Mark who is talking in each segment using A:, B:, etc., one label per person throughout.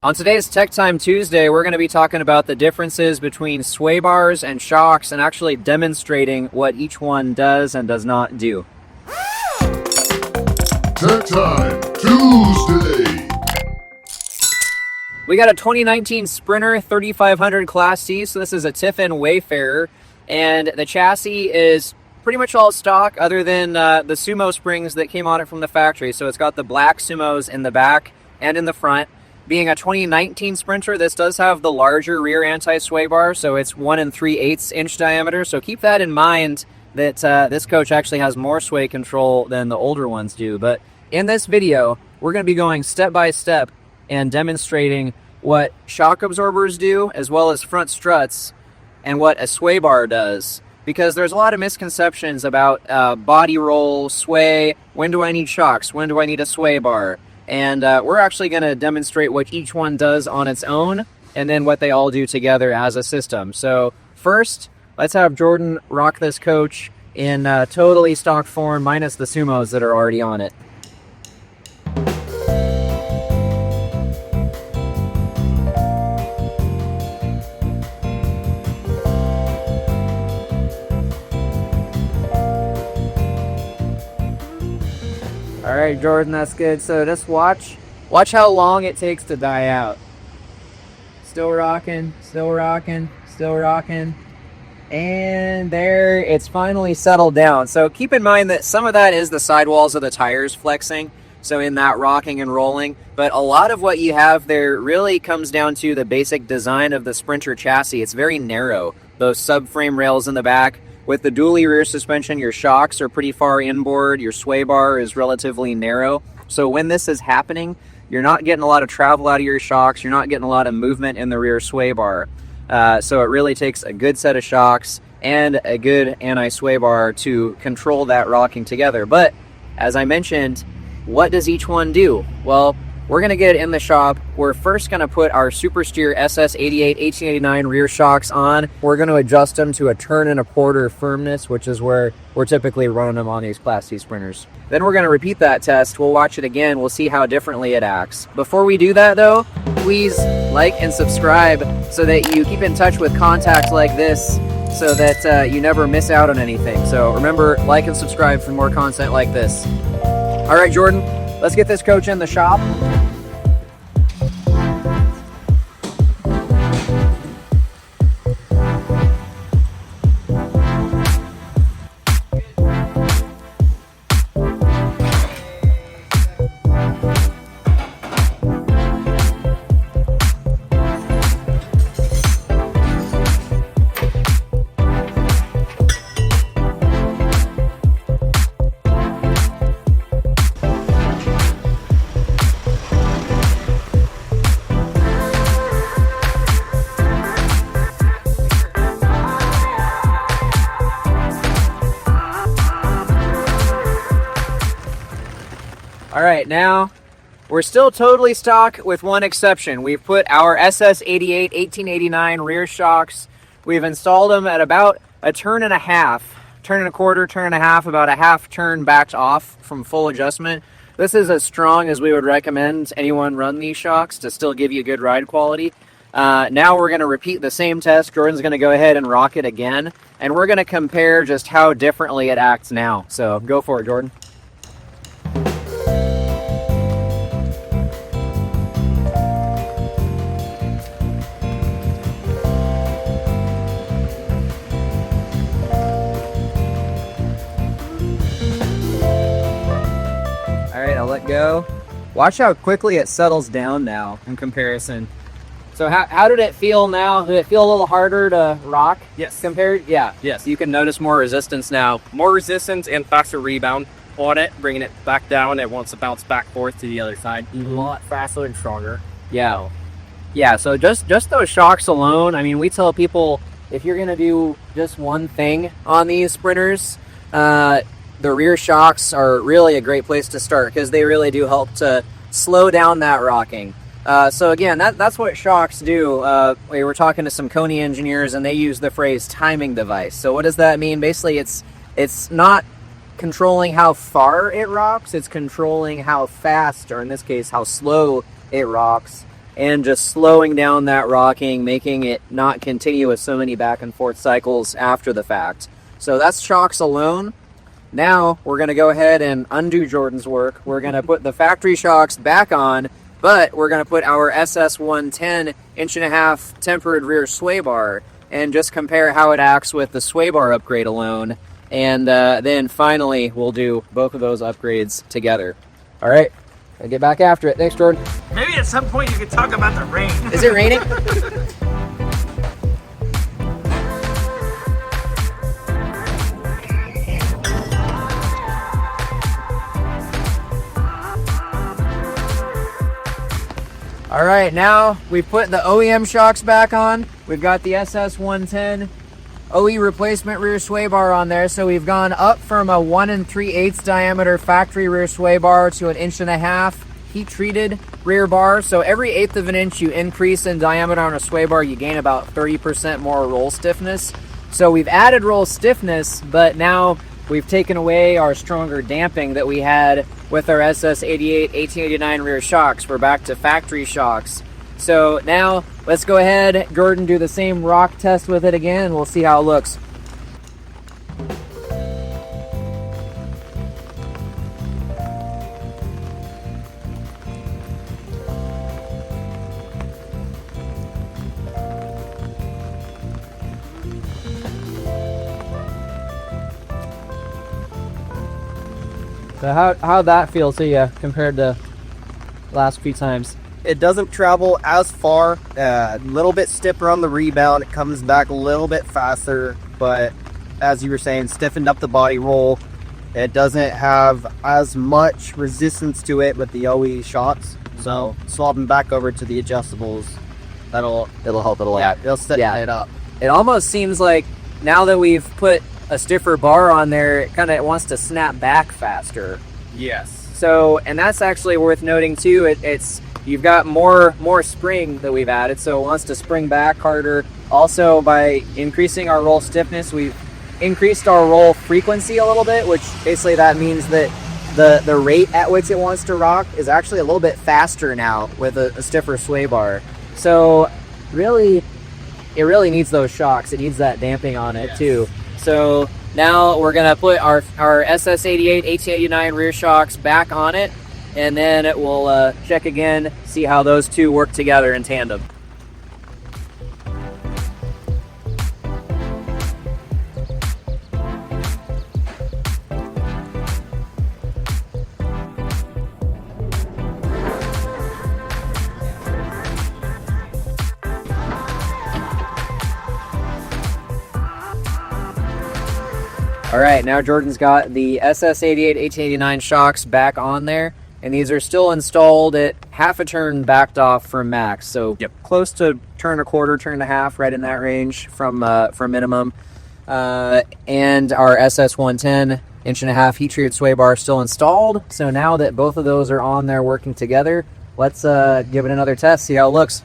A: On today's Tech Time Tuesday, we're going to be talking about the differences between sway bars and shocks and actually demonstrating what each one does and does not do.
B: Tech Time Tuesday!
A: We got a 2019 Sprinter 3500 Class C, so this is a Tiffin Wayfarer, and the chassis is pretty much all stock other than the sumo springs that came on it from the factory. So it's got the black sumos in the back and in the front. Being a 2019 Sprinter, this does have the larger rear anti-sway bar, so it's 1 3/8 inch diameter. So keep that in mind that this coach actually has more sway control than the older ones do. But in this video, we're going to be going step by step and demonstrating what shock absorbers do, as well as front struts, and what a sway bar does. Because there's a lot of misconceptions about body roll, sway, when do I need shocks, when do I need a sway bar? And we're actually going to demonstrate what each one does on its own, and then what they all do together as a system. So first, let's have Jordan rock this coach in totally stock form, minus the sumos that are already on it. All right, Jordan, that's good. So just watch how long it takes to die out. Still rocking, still rocking, still rocking. And there, it's finally settled down. So keep in mind that some of that is the sidewalls of the tires flexing, so in that rocking and rolling. But a lot of what you have there really comes down to the basic design of the Sprinter chassis. It's very narrow. Those subframe rails in the back. With the dually rear suspension, your shocks are pretty far inboard, your sway bar is relatively narrow. So when this is happening, you're not getting a lot of travel out of your shocks, you're not getting a lot of movement in the rear sway bar. So it really takes a good set of shocks and a good anti-sway bar to control that rocking together. But as I mentioned, what does each one do? Well, we're going to get it in the shop. We're first going to put our SuperSteer SS480 1889 rear shocks on. We're going to adjust them to a 1 1/4 firmness, which is where we're typically running them on these Class C Sprinters. Then we're going to repeat that test. We'll watch it again. We'll see how differently it acts. Before we do that, though, please like and subscribe so that you keep in touch with contacts like this, so that you never miss out on anything. So remember, like and subscribe for more content like this. All right, Jordan, let's get this coach in the shop. All right, now we're still totally stock with one exception. We've put our SS88 1889 rear shocks. We've installed them at about a 1.5 turn, 1 1/4, 1.5 turn, about a half turn backed off from full adjustment. This is as strong as we would recommend anyone run these shocks to still give you good ride quality. Now we're going to repeat the same test. Jordan's going to go ahead and rock it again, and we're going to compare just how differently it acts now. So go for it, Jordan. All right, I'll let go. Watch how quickly it settles down now in comparison. So how did it feel now? Did it feel a little harder to rock?
C: Yes.
A: Compared? Yeah.
C: Yes.
A: You can notice more resistance now.
C: More resistance and faster rebound on it, bringing it back down. It wants to bounce back forth to the other side. A lot faster and stronger.
A: Yeah. Yeah, so just those shocks alone, I mean, we tell people if you're going to do just one thing on these Sprinters, the rear shocks are really a great place to start because they really do help to slow down that rocking. So again, that's what shocks do. We were talking to some Koni engineers, and they use the phrase timing device. So what does that mean? Basically, it's not controlling how far it rocks, it's controlling how fast, or in this case, how slow it rocks. and just slowing down that rocking, making it not continue with so many back and forth cycles after the fact. So that's shocks alone. Now we're going to go ahead and undo Jordan's work. We're going to put the factory shocks back on, but we're going to put our SS110 1.5-inch tempered rear sway bar and just compare how it acts with the sway bar upgrade alone. And then finally, we'll do both of those upgrades together. All right, I'll get back after it. Thanks, Jordan.
D: Maybe at some point you could talk about the rain.
A: Is it raining? All right, now we've put the OEM shocks back on. We've got the SS110 OE replacement rear sway bar on there. So we've gone up from a 1 3/8 diameter factory rear sway bar to an 1.5-inch heat treated rear bar. So every 1/8 of an inch you increase in diameter on a sway bar, you gain about 30% more roll stiffness. So we've added roll stiffness, but now we've taken away our stronger damping that we had with our SS88 1889 rear shocks. We're back to factory shocks. So now let's go ahead, Jordan, do the same rock test with it again, and we'll see how it looks. So how'd that feel to you compared to last few times?
E: It doesn't travel as far, a little bit stiffer on the rebound. It comes back a little bit faster, but as you were saying, stiffened up the body roll. It doesn't have as much resistance to it with the OE shocks. So swapping back over to the adjustables, it'll help it a lot.
A: Yeah.
E: It'll set it up.
A: It almost seems like now that we've put a stiffer bar on there, it kind of wants to snap back faster.
C: Yes.
A: So, and that's actually worth noting too. It's you've got more spring that we've added, so it wants to spring back harder. Also, by increasing our roll stiffness, we've increased our roll frequency a little bit, which basically that means that the rate at which it wants to rock is actually a little bit faster now with a stiffer sway bar. So really, it really needs those shocks. It needs that damping on it too. So now we're gonna put our SS88 1889 rear shocks back on it, and then it will check again, see how those two work together in tandem. All right, now Jordan's got the SS88 1889 shocks back on there, and these are still installed at half a turn backed off from max. So close to turn a quarter, turn and a half, right in that range from minimum. And our SS110 1.5-inch heat treated sway bar still installed. So now that both of those are on there working together, let's give it another test, see how it looks.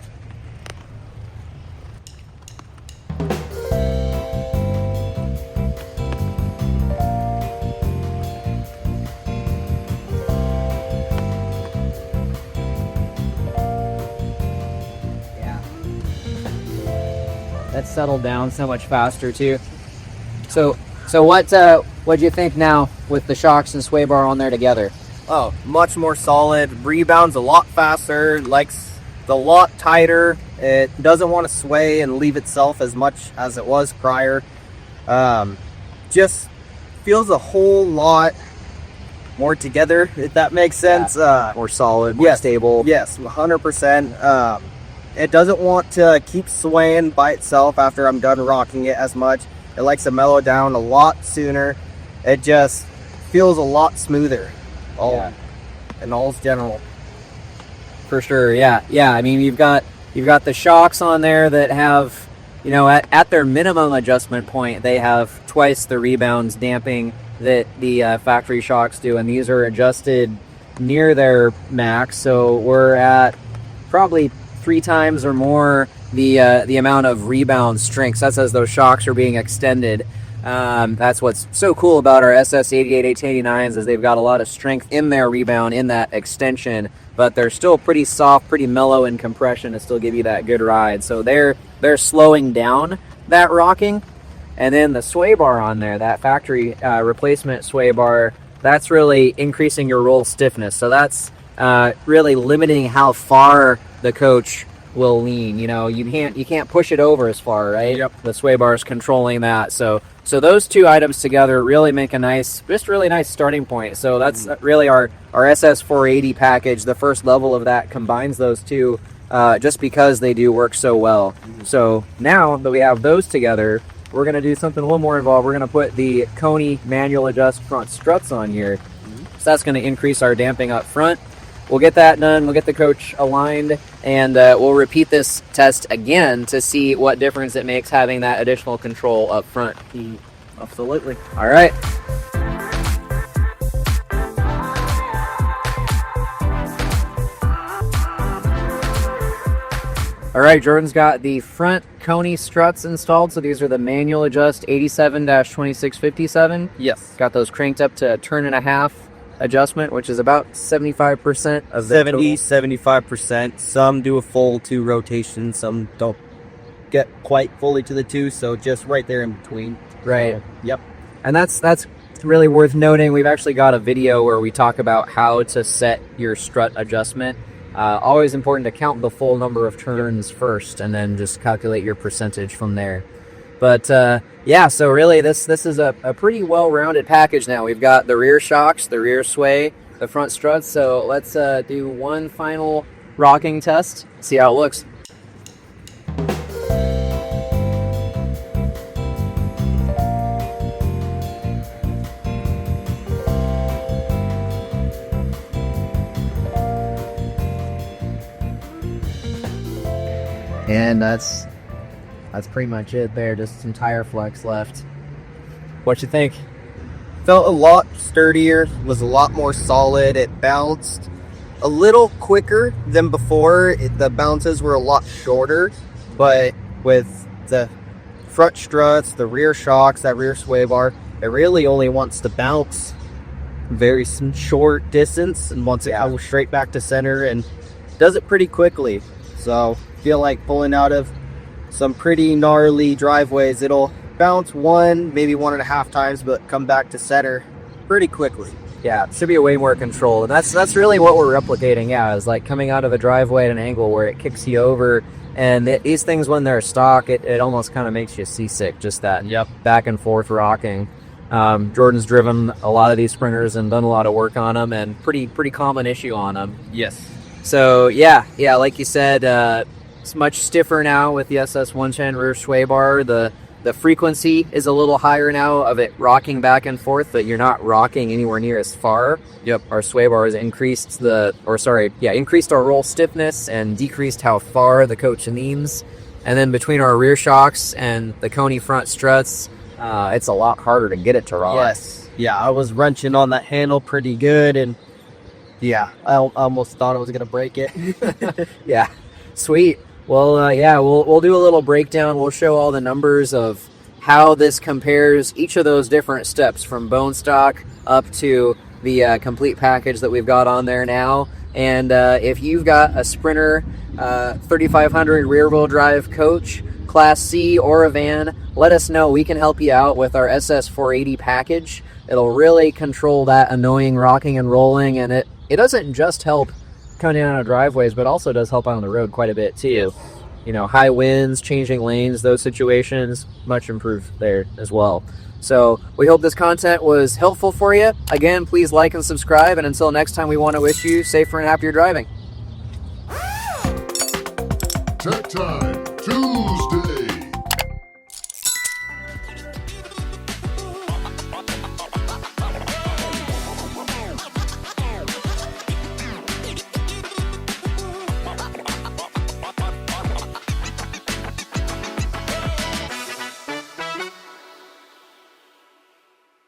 A: That's settled down so much faster too. So what do you think now with the shocks and sway bar on there together?
E: Oh, much more solid. Rebounds a lot faster. Likes a lot tighter. It doesn't want to sway and leave itself as much as it was prior. Just feels a whole lot more together, if that makes sense.
A: More solid, more stable.
E: Yes, 100%. It doesn't want to keep swaying by itself after I'm done rocking it as much. It likes to mellow down a lot sooner. It just feels a lot smoother. In all's general.
A: For sure, yeah. I mean, you've got the shocks on there that have, you know, at their minimum adjustment point, they have twice the rebounds damping that the factory shocks do, and these are adjusted near their max. So we're at probably 3 times or more the amount of rebound strength. That's as those shocks are being extended. That's what's so cool about our SS88 889s is they've got a lot of strength in their rebound, in that extension, but they're still pretty soft, pretty mellow in compression to still give you that good ride. So they're slowing down that rocking. And then the sway bar on there, that factory replacement sway bar, that's really increasing your roll stiffness. So that's really limiting how far the coach will lean. You know, you can't push it over as far, right?
C: Yep.
A: The sway bar is controlling that. So those two items together really make a really nice starting point. So that's really our SS480 package. The first level of that combines those two just because they do work so well. So now that we have those together, we're going to do something a little more involved. We're going to put the Koni manual adjust front struts on here. So that's going to increase our damping up front. We'll get that done. We'll get the coach aligned, and we'll repeat this test again to see what difference it makes having that additional control up front.
C: Absolutely.
A: All right. All right, Jordan's got the front Koni struts installed. So these are the manual adjust 87-2657.
E: Yes.
A: Got those cranked up to a turn and a half adjustment, which is about 75% of the
E: 75%. Some do a full 2 rotations. Some don't get quite fully to the 2. So just right there in between.
A: Right.
E: So, yep.
A: And that's really worth noting. We've actually got a video where we talk about how to set your strut adjustment. Always important to count the full number of turns first and then just calculate your percentage from there. But yeah, so really this is a pretty well-rounded package now. We've got the rear shocks, the rear sway, the front struts. So let's do one final rocking test, see how it looks. And that's pretty much it there. Just some tire flex left. What you think?
E: Felt a lot sturdier, was a lot more solid. It bounced a little quicker than before. The bounces were a lot shorter, but with the front struts, the rear shocks, that rear sway bar, it really only wants to bounce very short distance, and once it goes straight back to center and does it pretty quickly. So feel like pulling out of some pretty gnarly driveways, it'll bounce maybe 1.5 times, but come back to center pretty quickly.
A: Yeah, it should be a way more control, and that's really what we're replicating. Yeah, is like coming out of a driveway at an angle where it kicks you over, and these things when they're stock, it almost kind of makes you seasick. Just that back and forth rocking. Jordan's driven a lot of these sprinters and done a lot of work on them, and pretty common issue on them.
C: Yes.
A: So yeah, like you said. It's much stiffer now with the SS110 rear sway bar. The frequency is a little higher now of it rocking back and forth, but you're not rocking anywhere near as far.
C: Yep.
A: Our sway bar has increased increased our roll stiffness and decreased how far the coach leans. And then between our rear shocks and the Koni front struts, it's a lot harder to get it to rock.
E: Yes. Yeah, I was wrenching on that handle pretty good, and yeah, I almost thought I was gonna break it.
A: Yeah, sweet. Well, we'll do a little breakdown. We'll show all the numbers of how this compares each of those different steps from bone stock up to the complete package that we've got on there now. And if you've got a Sprinter 3500 rear-wheel drive coach, Class C, or a van, let us know. We can help you out with our SS480 package. It'll really control that annoying rocking and rolling, and it doesn't just help coming down on driveways, but also does help out on the road quite a bit too. You know, high winds, changing lanes, those situations, much improved there as well. So we hope this content was helpful for you. Again, please like and subscribe, and until next time, we want to wish you safer and happier driving.
B: Tech time.